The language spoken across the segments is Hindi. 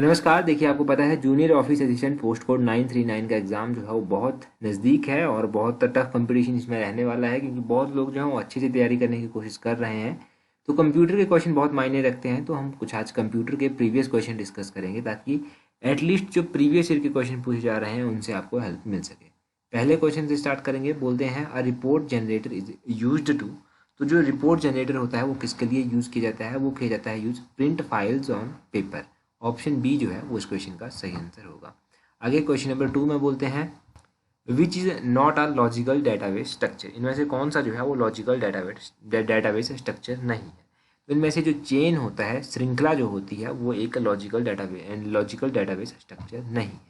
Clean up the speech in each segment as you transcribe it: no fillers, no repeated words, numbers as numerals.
नमस्कार। देखिए, आपको पता है junior office assistant post code 939 का एग्ज़ाम जो है वो बहुत नज़दीक है और बहुत टफ कंपटीशन इसमें रहने वाला है, क्योंकि बहुत लोग जो हैं वो अच्छे से तैयारी करने की कोशिश कर रहे हैं। तो कंप्यूटर के क्वेश्चन बहुत मायने रखते हैं, तो हम कुछ आज कंप्यूटर के प्रीवियस क्वेश्चन डिस्कस करेंगे, ताकि एटलीस्ट जो प्रीवियस ईयर के क्वेश्चन पूछे जा रहे हैं उनसे आपको हेल्प मिल सके। पहले क्वेश्चन से स्टार्ट करेंगे। बोलते हैं a report generator is used to. तो जो रिपोर्ट जनरेटर होता है वो किसके लिए यूज़ किया जाता है? वो किया जाता है use print files on paper. Option B जो है वो इस क्वेश्चन का सही आंसर होगा। आगे क्वेश्चन नंबर 2 में बोलते हैं which is not a logical database structure. इनमें से कौन सा जो है वो लॉजिकल डेटाबेस स्ट्रक्चर नहीं है? तो इनमें से जो चेन होता है, श्रृंखला जो होती है, वो एक लॉजिकल डेटाबेस स्ट्रक्चर नहीं है।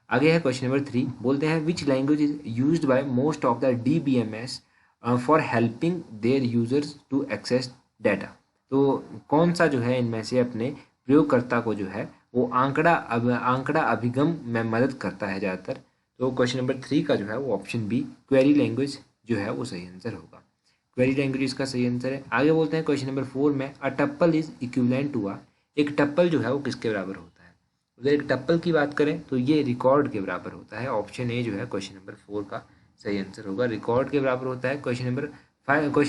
आगे है क्वेश्चन नंबर 3। बोलते हैं which language is used by most of the DBMS for helping their users to access data. तो कौन सा जो है इनमें से अपने प्रयोगकर्ता को जो है वो आंकड़ा अभिगम में मदद करता है ज़्यादातर? तो क्वेश्चन नंबर 3 का जो है वो ऑप्शन बी क्वेरी लैंग्वेज जो है वो सही आंसर होगा। क्वेरी लैंग्वेज इसका सही आंसर है। आगे बोलते हैं क्वेश्चन नंबर 4 में अ टप्पल इज इक्विवेलेंट टू अ। एक टप्पल जो है वो किसके बराबर होता है? अगर एक टप्पल की बात करें तो ये रिकॉर्ड के बराबर होता है। ऑप्शन ए जो है क्वेश्चन नंबर 4 का सही आंसर होगा, रिकॉर्ड के बराबर होता है। क्वेश्चन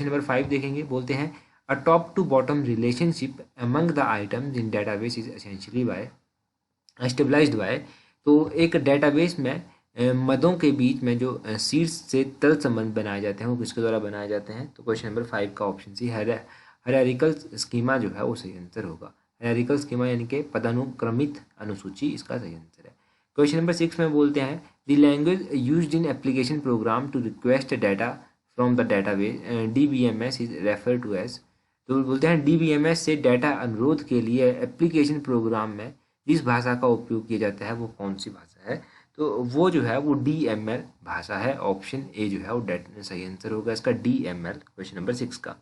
नंबर 5 देखेंगे। बोलते हैं a top to bottom relationship among the items in database is essentially by stabilized by. तो एक डेटाबेस में मदों के बीच में जो शीर्ष से तल संबंध बनाए जाते हैं वो किसके द्वारा बनाए जाते हैं? तो क्वेश्चन नंबर 5 का ऑप्शन सी हायरार्किकल स्कीमा जो है वो सही आंसर होगा। हायरार्किकल स्कीमा यानी कि पदानुक्रमित अनुसूची इसका सही आंसर है। क्वेश्चन नंबर 6 में बोलते हैं the language used in application program to request data from the database DBMS is refer to as. तो बोलते हैं DBMS से डाटा अनुरोध के लिए एप्लीकेशन प्रोग्राम में जिस भाषा का उपयोग किया जाता है वो कौन सी भाषा है? तो वो जो है वो DML भाषा है। ऑप्शन ए जो है वो सही आंसर होगा इसका, DML, क्वेश्चन नंबर 6 का।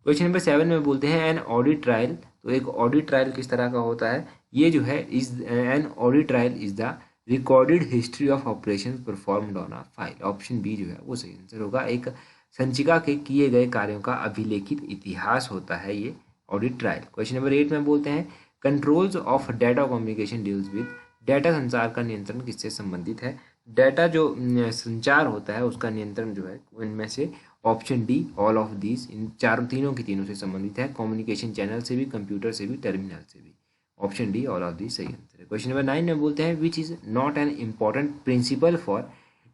क्वेश्चन नंबर 7 में बोलते हैं एन ऑडिट ट्रायल। तो एक ऑडिट ट्रायल किस तरह का होता है? ये जो है is an audit trial is the recorded history of operation performed on a file. Option B जो है वो सही आंसर होगा। एक संचिका के किए गए कार्यों का अभिलेखित इतिहास होता है ये ऑडिट ट्रायल। क्वेश्चन नंबर 8 में बोलते हैं controls of data communication deals with. Data संचार का नियंत्रण किससे संबंधित है? डाटा जो संचार होता है उसका नियंत्रण जो है इनमें से option D all of these, इन तीनों से संबंधित है। कम्युनिकेशन चैनल से भी, कंप्यूटर से भी, टर्मिनल से भी। Option D all of these सही आंसर है। क्वेश्चन नंबर 9 में बोलते हैं which is not an important principal for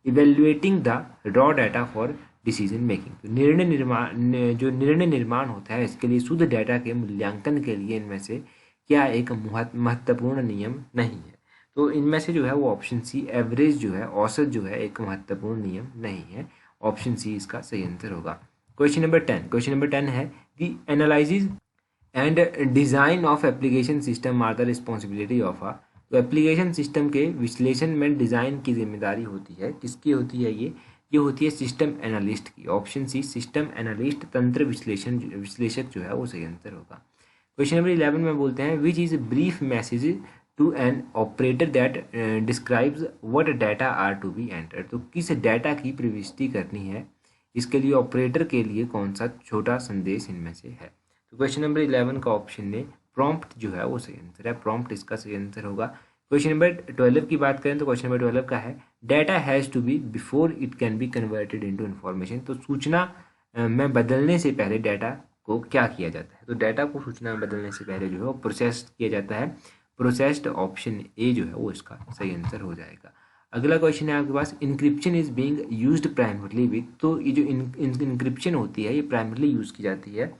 evaluating the raw data for decision making. तो निर्णय निर्माण होता है इसके लिए शुद्ध डाटा के मूल्यांकन के लिए इनमें से क्या एक महत्वपूर्ण नियम नहीं है? तो इनमें से जो है वो ऑप्शन सी एवरेज जो है, औसत जो है, एक महत्वपूर्ण नियम नहीं है। ऑप्शन सी इसका सही आंसर होगा। क्वेश्चन नंबर 10 है the analysis and design of application system are the responsibility of a. तो एप्लीकेशन सिस्टम के विश्लेषण में डिज़ाइन की जिम्मेदारी होती है, किसकी होती है ये होती है सिस्टम एनालिस्ट की। ऑप्शन सी सिस्टम एनालिस्ट, तंत्र विश्लेषक जो है वो सही आंसर होगा। क्वेश्चन नंबर 11 में बोलते हैं which is brief message to an operator that describes what data are to be entered. तो किस डाटा की प्रविष्टि करनी है, इसके लिए ऑपरेटर के लिए कौन सा छोटा संदेश इनमें से है? तो क्वेश्चन नंबर 11 का ऑप्शन ने प्रॉम्प्ट जो है वो सही आंसर है। प्रॉम्प्ट इसका सही आंसर होगा। क्वेश्चन नंबर 12 की बात करें तो क्वेश्चन नंबर 12 का है data has to be before it can be converted into information. तो सूचना में बदलने से पहले डाटा को क्या किया जाता है? तो डाटा को सूचना में बदलने से पहले जो है वो प्रोसेस किया जाता है, प्रोसेस्ड। ऑप्शन ए जो है वो इसका सही आंसर हो जाएगा। अगला क्वेश्चन है आपके पास encryption is being used primarily with. तो ये जो इंक्रिप्शन होती है ये प्राइमरली यूज़ की जाती है,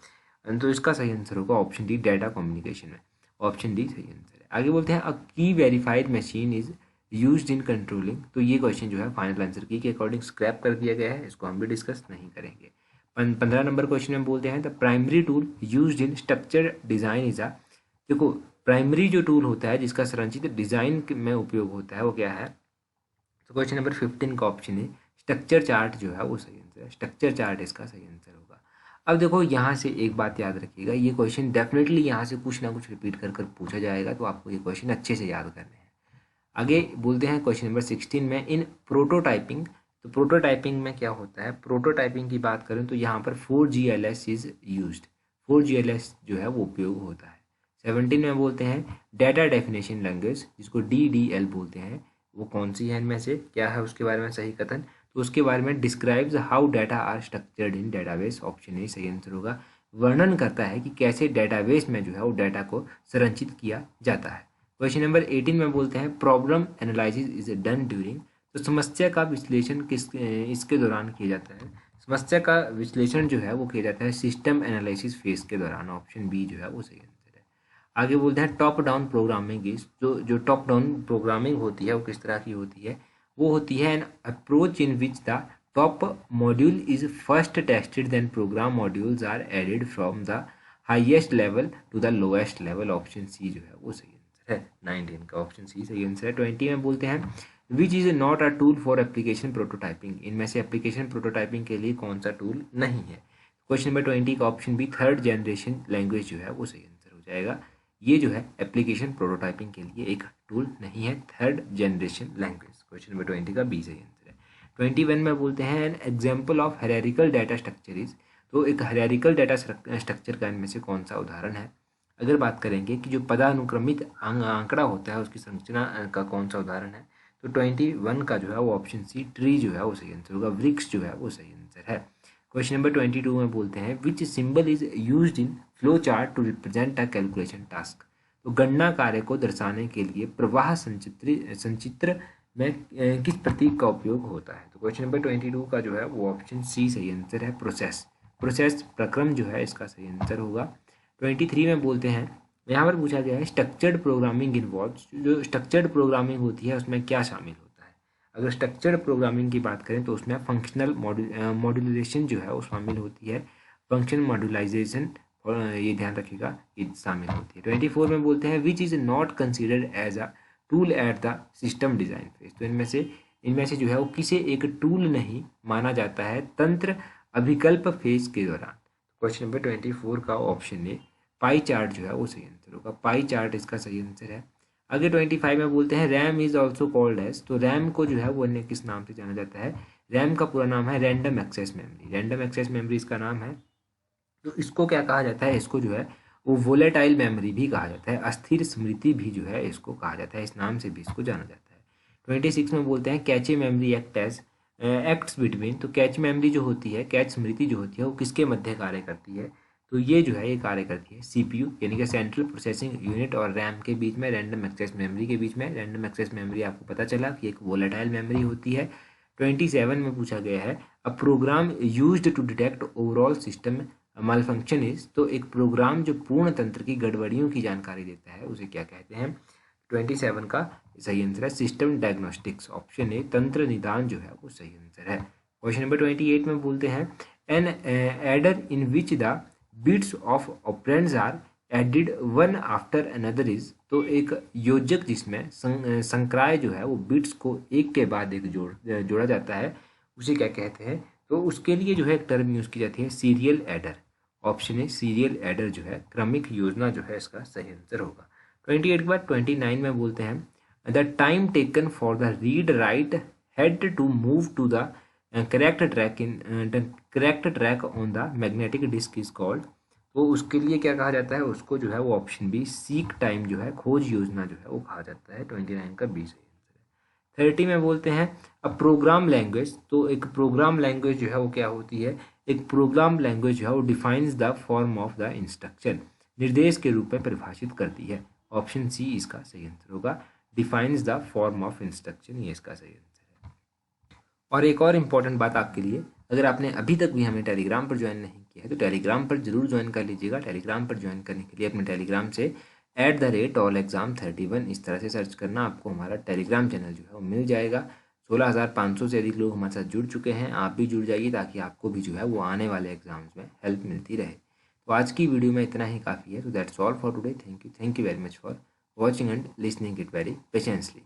तो इसका सही आंसर होगा ऑप्शन डी डाटा कम्युनिकेशन में। ऑप्शन डी सही आंसर है। आगे बोलते हैं अ की verified machine is used in controlling. तो ये क्वेश्चन जो है फाइनल आंसर की के अकॉर्डिंग स्क्रैप कर दिया गया है, इसको हम भी डिस्कस नहीं करेंगे। 15 नंबर क्वेश्चन में बोलते हैं the primary tool used in structure design is a. देखो, प्राइमरी जो टूल होता है जिसका संरचित डिज़ाइन में उपयोग होता है वो क्या है? तो क्वेश्चन नंबर 15 का ऑप्शन है स्ट्रक्चर चार्ट जो है वो सही आंसर है। स्ट्रक्चर चार्ट इसका सही आंसर होगा। अब देखो यहाँ से एक बात याद रखिएगा, ये क्वेश्चन डेफिनेटली यहाँ से कुछ ना कुछ रिपीट कर कर पूछा जाएगा, तो आपको ये क्वेश्चन अच्छे से याद करने हैं। आगे बोलते हैं क्वेश्चन नंबर 16 में इन प्रोटोटाइपिंग। तो प्रोटोटाइपिंग में क्या होता है? प्रोटोटाइपिंग की बात करें तो यहाँ पर 4GLS इज यूज्ड। 4GLS जो है वो उपयोग होता है। 17 में बोलते हैं डाटा डेफिनेशन लैंग्वेज, जिसको DDL बोलते हैं, वो कौन सी है इनमें से, क्या है उसके बारे में सही कथन, तो उसके बारे में describes how data are structured in database, option A सही आंसर होगा। वर्णन करता है कि कैसे डेटाबेस में जो है वो डाटा को संरचित किया जाता है। क्वेश्चन नंबर 18 में बोलते हैं problem analysis is done during, तो समस्या का विश्लेषण इसके दौरान किया जाता है। समस्या का विश्लेषण जो है वो किया जाता है सिस्टम एनालिसिस फेज के दौरान, ऑप्शन बी जो है वो सही आंसर है। आगे बोलते हैं टॉप डाउन प्रोग्रामिंग इज, जो टॉप डाउन प्रोग्रामिंग होती है वो किस तरह की होती है, वो होती है an approach in which the top module is first tested then program modules are added from the highest level to the lowest level, option C जो है वो सही आंसर है। 19 का ऑप्शन सी सही आंसर है। 20 में बोलते हैं which is not a tool for application prototyping, इनमें से एप्लीकेशन प्रोटोटाइपिंग के लिए कौन सा टूल नहीं है। क्वेश्चन नंबर 20 का option B third generation language जो है वो सही आंसर हो जाएगा। ये जो है एप्लीकेशन प्रोटोटाइपिंग के लिए एक टूल नहीं है, third generation language. Question number 20 का बी सही आंसर है। 21 में बोलते हैं an example of hierarchical data structure is, तो एक हायरार्किकल डाटा स्ट्रक्चर का इनमें से कौन सा उदाहरण है। अगर बात करेंगे कि जो पदानुक्रमित आंकड़ा होता है उसकी संरचना का कौन सा उदाहरण है, तो 21 का जो है वो ऑप्शन सी ट्री जो है वो सही आंसर होगा, वृक्ष जो है वो सही आंसर है। क्वेश्चन नंबर 22 में बोलते हैं which symbol is used in flow chart to represent a calculation task, तो गणना कार्य को दर्शाने के लिए प्रवाह संचित्र में किस प्रतीक का उपयोग होता है। तो क्वेश्चन नंबर 22 का जो है वो ऑप्शन सी सही आंसर है, प्रोसेस। प्रोसेस प्रक्रम जो है इसका सही आंसर होगा। 23 में बोलते हैं, यहाँ पर पूछा गया है स्ट्रक्चर्ड प्रोग्रामिंग इन्वॉल्व, जो स्ट्रक्चर्ड प्रोग्रामिंग होती है उसमें क्या शामिल होता है। अगर स्ट्रक्चर्ड प्रोग्रामिंग की बात करें तो उसमें फंक्शनल मॉड्यूलेशन जो है वो शामिल होती है, फंक्शन मॉड्यूलाइजेशन, और ये ध्यान रखिएगा ये शामिल होती है। 24 में बोलते हैं which is not considered as a tool at the system design phase, तो इनमें से जो है वो किसे एक टूल नहीं माना जाता है तंत्र अभिकल्प फेज के दौरान। क्वेश्चन नंबर 24 का ऑप्शन ए पाई चार्ट जो है वो सही आंसर होगा, पाई चार्ट इसका सही आंसर है। आगे 25 में बोलते हैं RAM is also called as, तो रैम को जो है वो अन्य किस नाम से जाना जाता है। रैम का पूरा नाम है random access memory, random access memory इसका नाम है। तो इसको क्या कहा जाता है, इसको जो है वो वोलेटाइल मेमोरी भी कहा जाता है, अस्थिर स्मृति भी जो है इसको कहा जाता है, इस नाम से भी इसको जाना जाता है। 26 में बोलते हैं कैचे मेमोरी एक्ट्स बिटवीन, तो कैच मेमोरी जो होती है, कैच स्मृति जो होती है वो किसके मध्य कार्य करती है, तो ये जो है ये कार्य करती है CPU यानी कि सेंट्रल प्रोसेसिंग यूनिट और रैम के बीच में, रैंडम एक्सेस मेमोरी के बीच में। रैंडम एक्सेस मेमोरी आपको पता चला कि एक वोलेटाइल मेमोरी होती है। 27 में पूछा गया है a program used to detect overall system malfunction is, तो एक प्रोग्राम जो पूर्ण तंत्र की गड़बड़ियों की जानकारी देता है उसे क्या कहते हैं। 27 का सही आंसर है सिस्टम डायग्नोस्टिक्स, ऑप्शन ए तंत्र निदान जो है वो सही आंसर है। क्वेश्चन नंबर 28 में बोलते हैं an adder in which the bits of operands are added one after another is, तो एक योजक जिसमें संक्राय जो है वो बिट्स को एक के बाद एक जोड़ा जाता है उसे क्या कहते हैं, तो उसके लिए जो है एक टर्म यूज की जाती है serial adder, option A serial adder जो है क्रमिक योजना जो है इसका सही आंसर होगा। 28 के बाद 29 में बोलते हैं the time taken for the read write head to move to the correct track on the magnetic disk is called, तो उसके लिए क्या कहा जाता है, उसको जो है वो ऑप्शन बी सीक टाइम जो है खोज योजना जो है वो कहा जाता है। 29 का बी सही आंसर है। 30 में बोलते हैं अ प्रोग्राम लैंग्वेज, तो एक प्रोग्राम लैंग्वेज जो है वो क्या होती है, एक प्रोग्राम लैंग्वेज जो है वो defines the form of the instruction, निर्देश के रूप में परिभाषित करती है, ऑप्शन सी इसका सही आंसर होगा, defines the form of instruction, ये इसका सही आंसर है। और एक और इम्पॉर्टेंट बात आपके लिए, अगर आपने अभी तक भी हमें टेलीग्राम पर ज्वाइन नहीं किया है तो टेलीग्राम पर जरूर ज्वाइन कर लीजिएगा। टेलीग्राम पर ज्वाइन करने के लिए अपने टेलीग्राम से @allexam31 इस तरह से सर्च करना, आपको हमारा टेलीग्राम चैनल जो है वो मिल जाएगा। 16,500 से अधिक लोग हमारे साथ जुड़ चुके हैं, आप भी जुड़ जाइए ताकि आपको भी जो है वो आने वाले एग्जाम्स में हेल्प मिलती रहे। तो आज की वीडियो में इतना ही काफ़ी है। तो that's all for today. Thank you very much for watching and listening it very patiently.